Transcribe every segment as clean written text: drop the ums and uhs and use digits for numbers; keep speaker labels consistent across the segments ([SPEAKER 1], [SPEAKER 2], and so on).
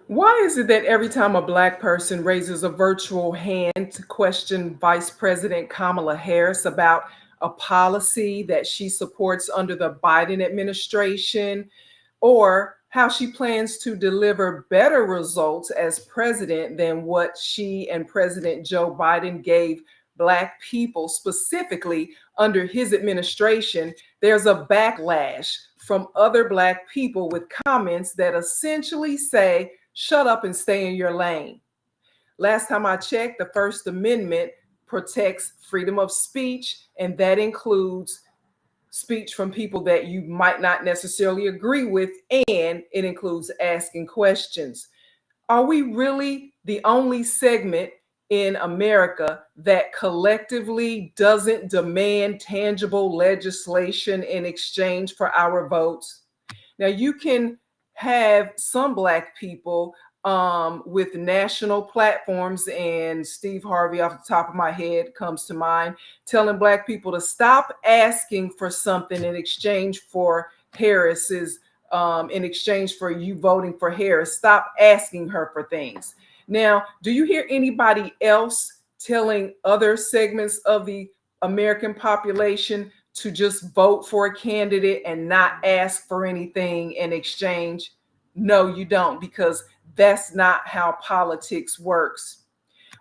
[SPEAKER 1] Why is it that every time a Black person raises a virtual hand to question Vice President Kamala Harris about a policy that she supports under the Biden administration, or how she plans to deliver better results as president than what she and President Joe Biden gave Black people specifically under his administration, there's a backlash from other Black people with comments that essentially say, shut up and stay in your lane. Last time I checked, the First Amendment protects freedom of speech, and that includes speech from people that you might not necessarily agree with, and it includes asking questions. Are we really the only segment in America that collectively doesn't demand tangible legislation in exchange for our votes? Now, you can have some Black people with national platforms, and Steve Harvey, off the top of my head, comes to mind, telling Black people to stop asking for something in exchange for Harris's, in exchange for you voting for Harris. Stop asking her for things. Now, do you hear anybody else telling other segments of the American population to just vote for a candidate and not ask for anything in exchange? No, you don't, because that's not how politics works.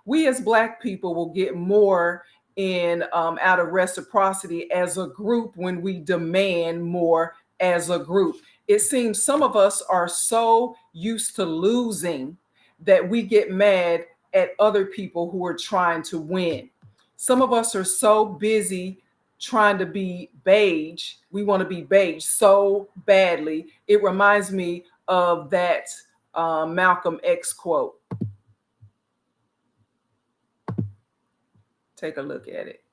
[SPEAKER 1] We as Black people will get more in out of reciprocity as a group when we demand more as a group. It seems some of us are so used to losing that we get mad at other people who are trying to win. Some of us are so busy trying to be beige. We want to be beige so badly. It reminds me of that Malcolm X quote. Take a look at it.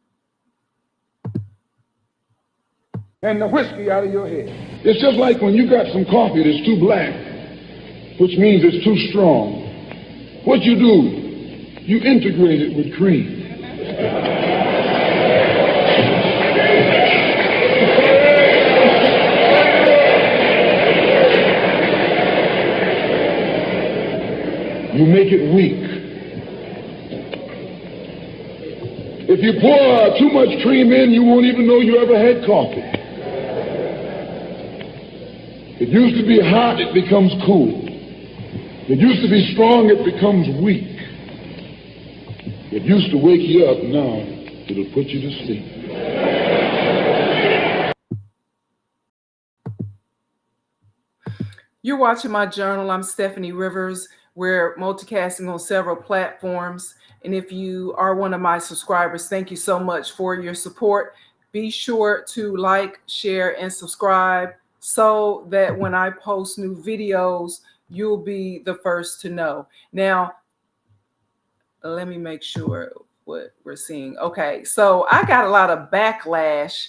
[SPEAKER 2] And the whiskey out of your head. It's just like when you got some coffee that's too black, which means it's too strong. What you do, you integrate it with cream. You make it weak. If you pour too much cream in, you won't even know you ever had coffee. It used to be hot, it becomes cool. It used to be strong, it becomes weak. It used to wake you up, now it'll put you to sleep.
[SPEAKER 1] You're watching my journal. I'm Steffanie Rivers. We're multicasting on several platforms. And if you are one of my subscribers, thank you so much for your support. Be sure to like, share, and subscribe so that when I post new videos, you'll be the first to know. Now, let me make sure what we're seeing. Okay, so I got a lot of backlash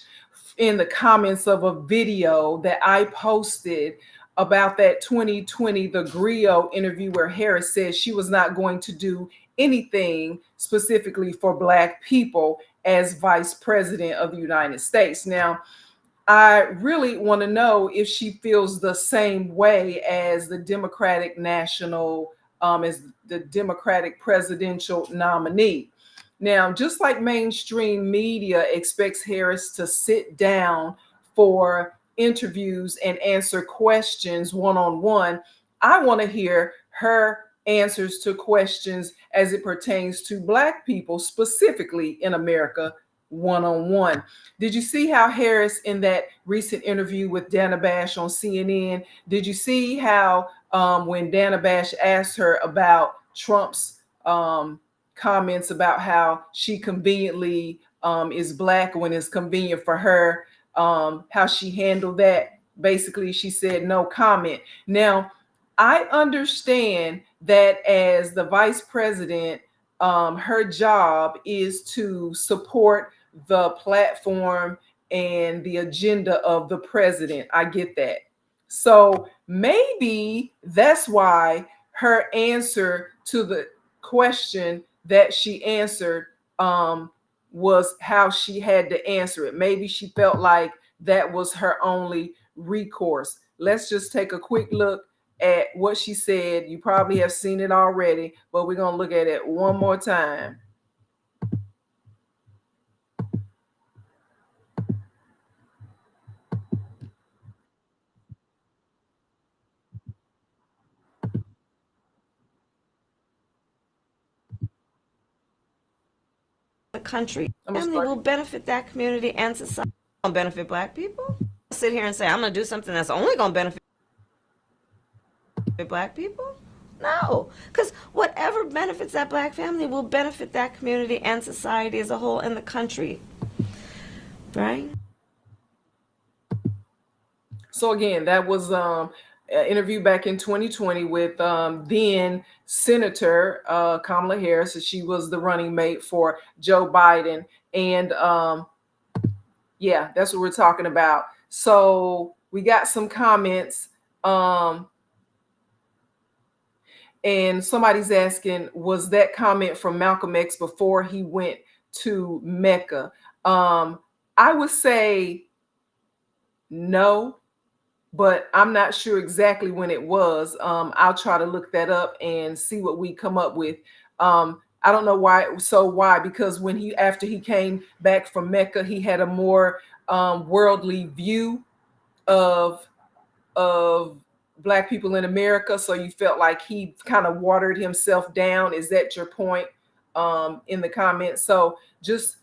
[SPEAKER 1] in the comments of a video that I posted about that 2020 The Griot interview where Harris said she was not going to do anything specifically for Black people as vice president of the United States. Now, I really want to know if she feels the same way as the Democratic national, as the Democratic presidential nominee. Now, just like mainstream media expects Harris to sit down for interviews and answer questions one-on-one, I want to hear her answers to questions as it pertains to Black people, specifically in America, one-on-one. Did you see how Harris, in that recent interview with Dana Bash on CNN, did you see how when Dana Bash asked her about Trump's comments about how she conveniently is Black when it's convenient for her, how she handled that? Basically, she said no comment. Now, I understand that as the vice president, her job is to support the platform and the agenda of the president. I get that. So maybe that's why her answer to the question that she answered was how she had to answer it. Maybe she felt like that was her only recourse. Let's just take a quick look at what she said. You probably have seen it already, but we're going to look at it one more time.
[SPEAKER 3] The country family will benefit that community and society. Will benefit black people. Sit here and say I'm going to do something that's only going to benefit black people. No, because whatever benefits that black family will benefit that community and society as a whole and the country, right?
[SPEAKER 1] So again, that was an interview back in 2020 with then Senator Kamala Harris. She was the running mate for Joe Biden. And yeah, that's what we're talking about. So we got some comments. And somebody's asking, was that comment from Malcolm X before he went to Mecca? I would say no, but I'm not sure exactly when it was. I'll try to look that up and see what we come up with. I don't know why. So why? Because when after he came back from Mecca, he had a more worldly view of Black people in America. So you felt like he kind of watered himself down. Is that your point in the comments? So just,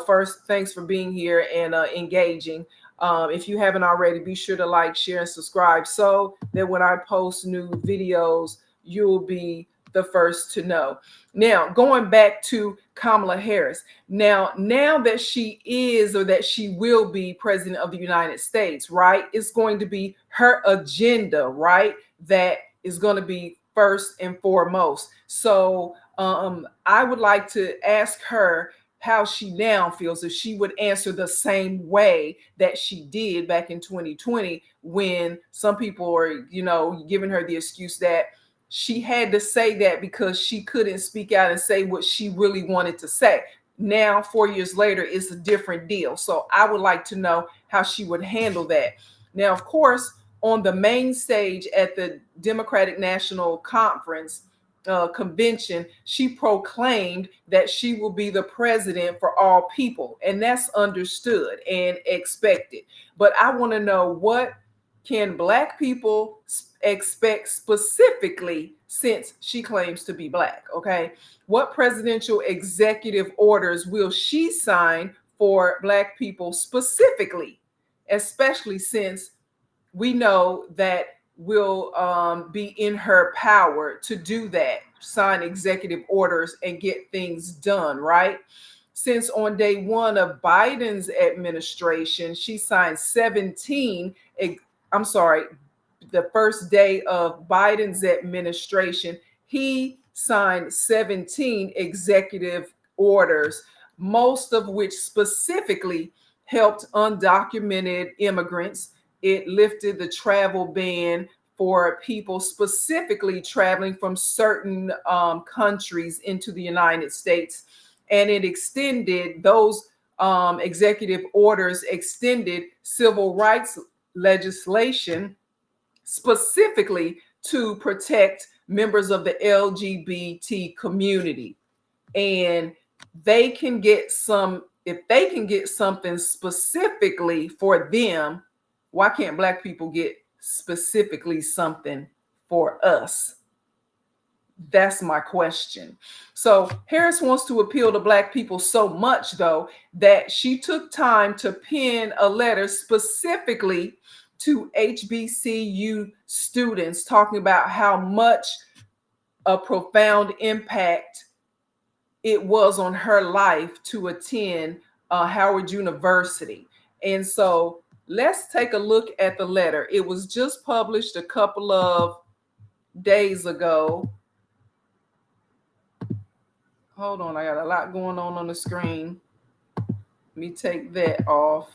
[SPEAKER 1] first, thanks for being here and engaging. If you haven't already, be sure to like, share, and subscribe so that when I post new videos, you'll be the first to know. Now, going back to Kamala Harris. Now that she is, or that she will be president of the United States, right? It's going to be her agenda, right? That is going to be first and foremost. So I would like to ask her how she now feels, if she would answer the same way that she did back in 2020, when some people are, giving her the excuse that she had to say that because she couldn't speak out and say what she really wanted to say. Now, 4 years later, it's a different deal. So I would like to know how she would handle that. Now, of course, on the main stage at the Democratic National Conference convention, she proclaimed that she will be the president for all people. And that's understood and expected. But I want to know, what can Black people expect specifically, since she claims to be Black? Okay. What presidential executive orders will she sign for Black people specifically, especially since we know that will be in her power to do that, sign executive orders and get things done, right? Since on day one of Biden's administration, she signed the first day of Biden's administration, he signed 17 executive orders, most of which specifically helped undocumented immigrants. It lifted the travel ban for people specifically traveling from certain countries into the United States. And it extended those executive orders, extended civil rights legislation specifically to protect members of the LGBT community. And they can get if they can get something specifically for them, why can't Black people get specifically something for us? That's my question. So Harris wants to appeal to Black people so much, though, that she took time to pen a letter specifically to HBCU students, talking about how much a profound impact it was on her life to attend Howard University. And so let's take a look at the letter. It was just published a couple of days ago. Hold on, I got a lot going on the screen. Let me take that off.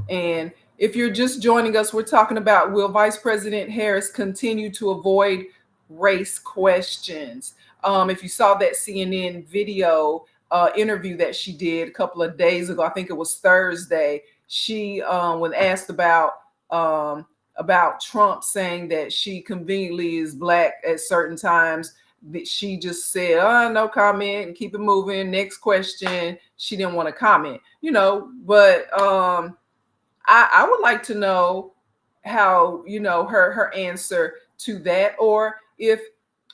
[SPEAKER 1] And if you're just joining us, we're talking about, will Vice President Harris continue to avoid race questions? If you saw that CNN video interview that she did a couple of days ago, I think it was Thursday, she, when asked about about Trump saying that she conveniently is black at certain times, that she just said, oh, no comment and keep it moving. Next question. She didn't want to comment, but I would like to know how, her answer to that, or if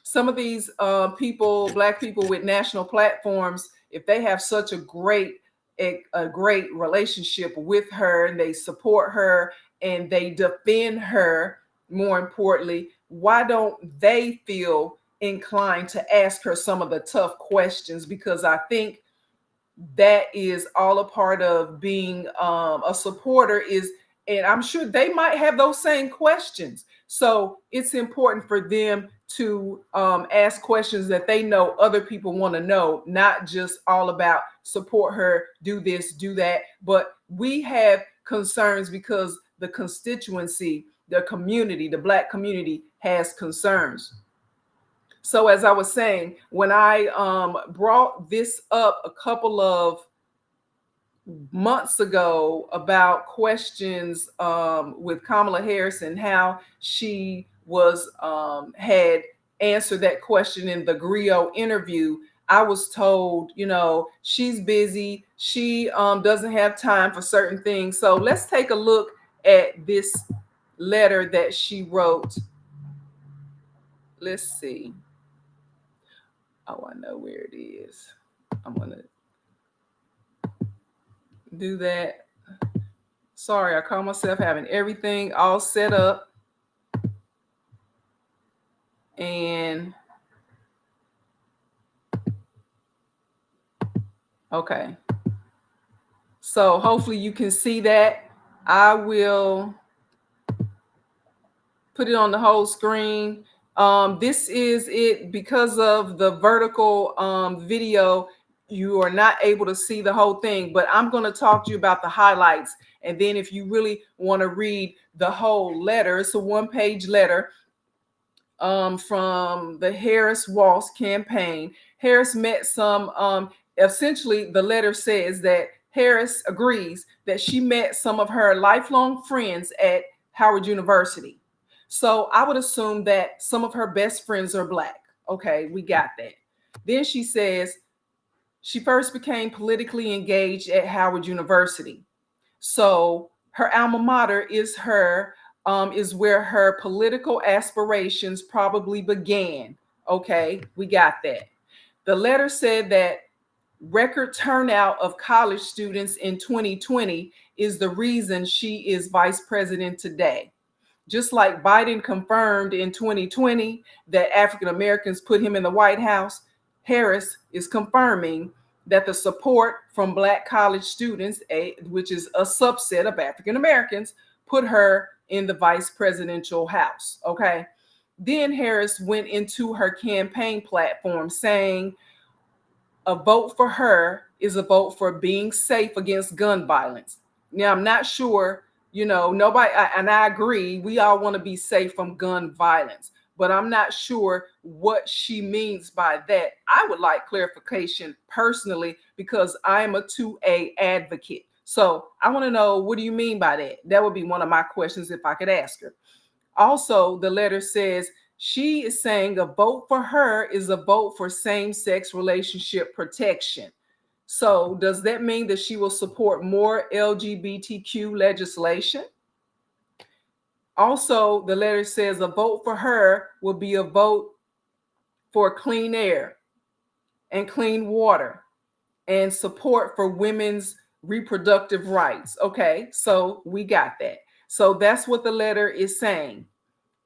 [SPEAKER 1] some of these black people with national platforms, if they have such a great relationship with her and they support her and they defend her, more importantly, why don't they feel inclined to ask her some of the tough questions? Because I think that is all a part of being a supporter, and I'm sure they might have those same questions. So it's important for them to ask questions that they know other people want to know, not just all about support her, do this, do that. But we have concerns because the constituency, the community, the Black community has concerns. So as I was saying, when I brought this up a couple of months ago about questions with Kamala Harris and how she was had answered that question in the Griot interview, I was told, she's busy. She doesn't have time for certain things. So let's take a look at this letter that she wrote. Let's see. Oh, I know where it is. I'm going to do that. Sorry, I call myself having everything all set up. And okay. So hopefully you can see that. I will put it on the whole screen. This is it. Because of the vertical video, you are not able to see the whole thing, but I'm going to talk to you about the highlights. And then if you really want to read the whole letter, it's a one-page letter from the Harris-Walz campaign. Harris met some, essentially the letter says that Harris agrees that she met some of her lifelong friends at Howard University. So I would assume that some of her best friends are Black. Okay, we got that. Then she says she first became politically engaged at Howard University. So her alma mater is where her political aspirations probably began. Okay, we got that. The letter said that record turnout of college students in 2020 is the reason she is vice president today. Just like Biden confirmed in 2020 that African Americans put him in the White House, Harris is confirming that the support from Black college students, which is a subset of African Americans, put her in the vice presidential house. Okay. Then Harris went into her campaign platform saying a vote for her is a vote for being safe against gun violence. Now, I'm not sure, nobody, and I agree, we all want to be safe from gun violence, but I'm not sure what she means by that. I would like clarification personally, because I'm a 2A advocate. So I want to know, what do you mean by that? That would be one of my questions if I could ask her. Also, the letter says she is saying a vote for her is a vote for same-sex relationship protection. So does that mean that she will support more LGBTQ legislation? Also, the letter says a vote for her will be a vote for clean air and clean water and support for women's reproductive rights. Okay, so we got that. So that's what the letter is saying.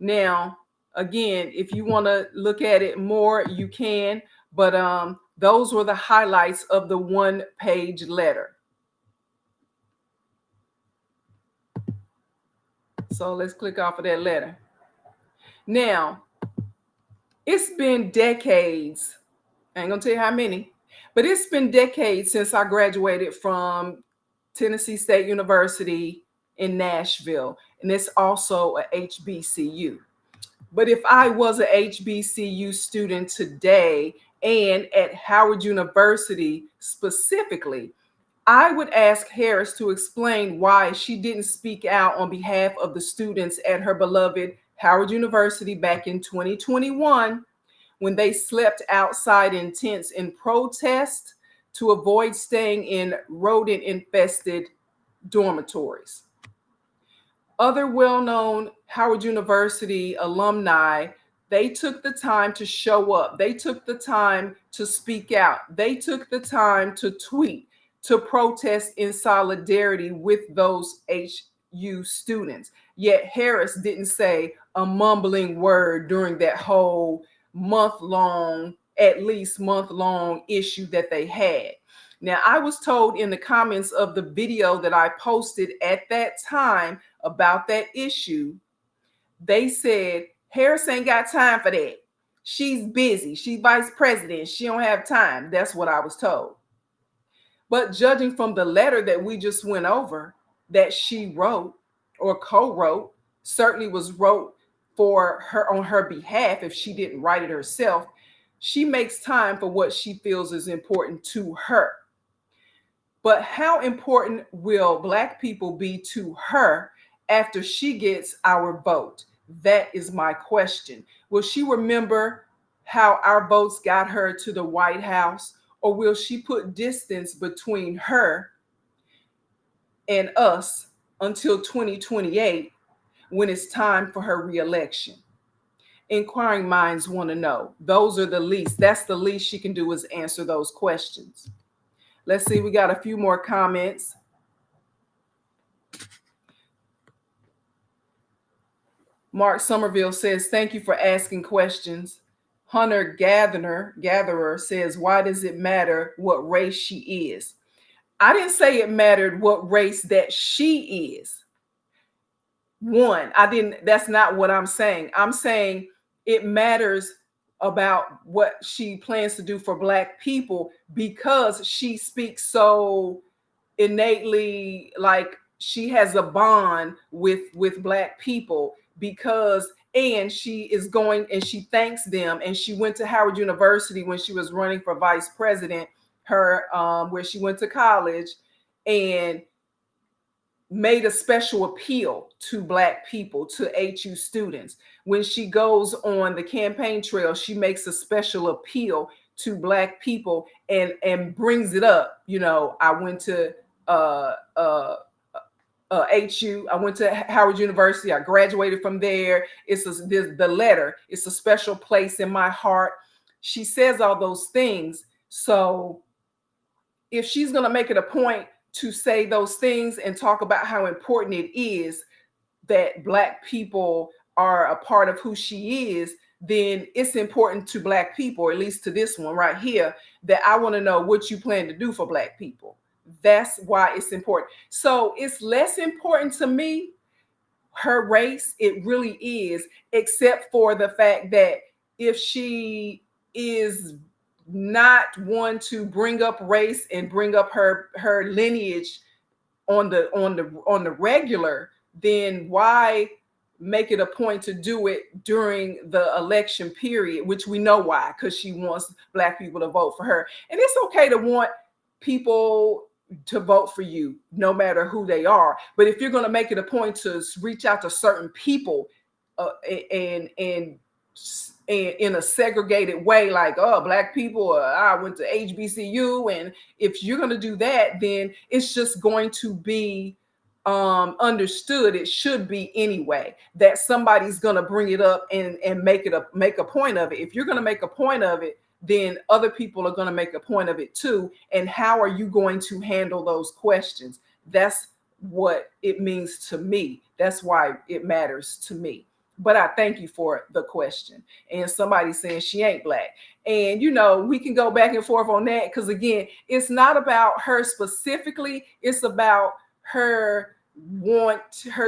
[SPEAKER 1] Now, again, if you want to look at it more, you can, but those were the highlights of the one-page letter. So let's click off of that letter. Now, it's been decades. I ain't gonna tell you how many, but it's been decades since I graduated from Tennessee State University in Nashville, and it's also a HBCU. But if I was a HBCU student today and at Howard University specifically, I would ask Harris to explain why she didn't speak out on behalf of the students at her beloved Howard University back in 2021 when they slept outside in tents in protest to avoid staying in rodent-infested dormitories. Other well-known Howard University alumni, they took the time to show up. They took the time to speak out. They took the time to tweet, to protest in solidarity with those HU students. Yet Harris didn't say a mumbling word during that whole at least month-long issue that they had. Now, I was told in the comments of the video that I posted at that time about that issue, they said, Harris ain't got time for that. She's busy. She's vice president. She don't have time. That's what I was told. But judging from the letter that we just went over that she wrote or co-wrote, certainly was wrote for her on her behalf if she didn't write it herself, she makes time for what she feels is important to her. But how important will Black people be to her after she gets our vote? That is my question. Will she remember how our votes got her to the White House, or will she put distance between her and us until 2028 when it's time for her reelection? Inquiring minds want to know. Those are the least. That's the least she can do, is answer those questions. Let's see, we got a few more comments. Mark Somerville says, thank you for asking questions. Hunter Gatherer says, why does it matter what race she is? I didn't say it mattered what race that she is. That's not what I'm saying. I'm saying it matters about what she plans to do for Black people because she speaks so innately, like she has a bond with Black people, and she is going and she thanks them, and she went to Howard University when she was running for vice president, where she went to college, and made a special appeal to Black people, to HU students. When she goes on the campaign trail, she makes a special appeal to Black people and brings it up. You know, I went to HU, I went to Howard University, I graduated from there. The letter, it's a special place in my heart. She says all those things. So if she's going to make it a point to say those things and talk about how important it is that Black people are a part of who she is, then it's important to Black people, or at least to this one right here, that I want to know what you plan to do for Black people. That's why it's important. So it's less important to me, her race. It really is, except for the fact that if she is not one to bring up race and bring up her lineage on the regular, then why make it a point to do it during the election period, which we know why, because she wants Black people to vote for her. And it's okay to want people to vote for you no matter who they are, but if you're going to make it a point to reach out to certain people and in a segregated way, like, oh, Black people, I went to HBCU. And if you're going to do that, then it's just going to be understood. It should be anyway, that somebody's going to bring it up and make a point of it. If you're going to make a point of it, then other people are going to make a point of it too. And how are you going to handle those questions? That's what it means to me. That's why it matters to me. But I thank you for the question. And somebody saying she ain't Black. And, you know, we can go back and forth on that, because, again, it's not about her specifically. It's about her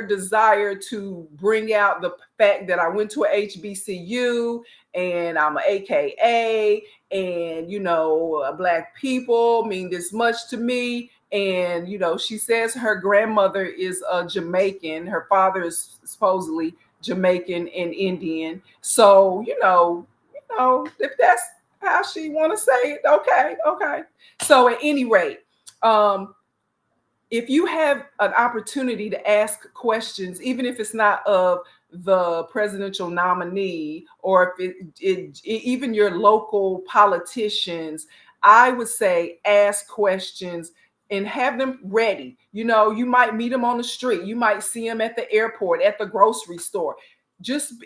[SPEAKER 1] desire to bring out the fact that I went to a HBCU and I'm an AKA, and, you know, Black people mean this much to me. And, you know, she says her grandmother is a Jamaican. Her father is supposedly Jamaican and Indian. So, you know, if that's how she want to say it, okay. So at any rate, if you have an opportunity to ask questions, even if it's not of the presidential nominee, or if even your local politicians, I would say ask questions and have them ready. You know, you might meet them on the street, you might see them at the airport, at the grocery store.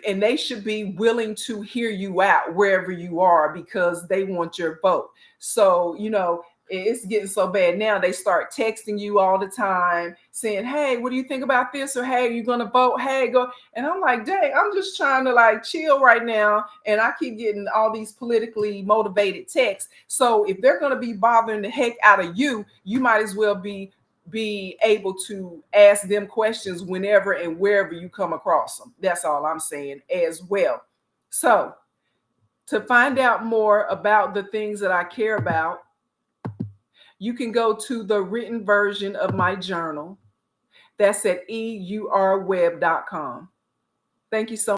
[SPEAKER 1] And they should be willing to hear you out wherever you are, because they want your vote. So, you know, it's getting so bad now, they start texting you all the time saying, hey, what do you think about this? Or, hey, you're gonna vote? Hey, go. And I'm like, dang, I'm just trying to like chill right now, and I keep getting all these politically motivated texts. So if they're gonna be bothering the heck out of you, you might as well be able to ask them questions whenever and wherever you come across them. That's all I'm saying as well. So to find out more about the things that I care about, you can go to the written version of my journal. That's at eurweb.com. Thank you so much.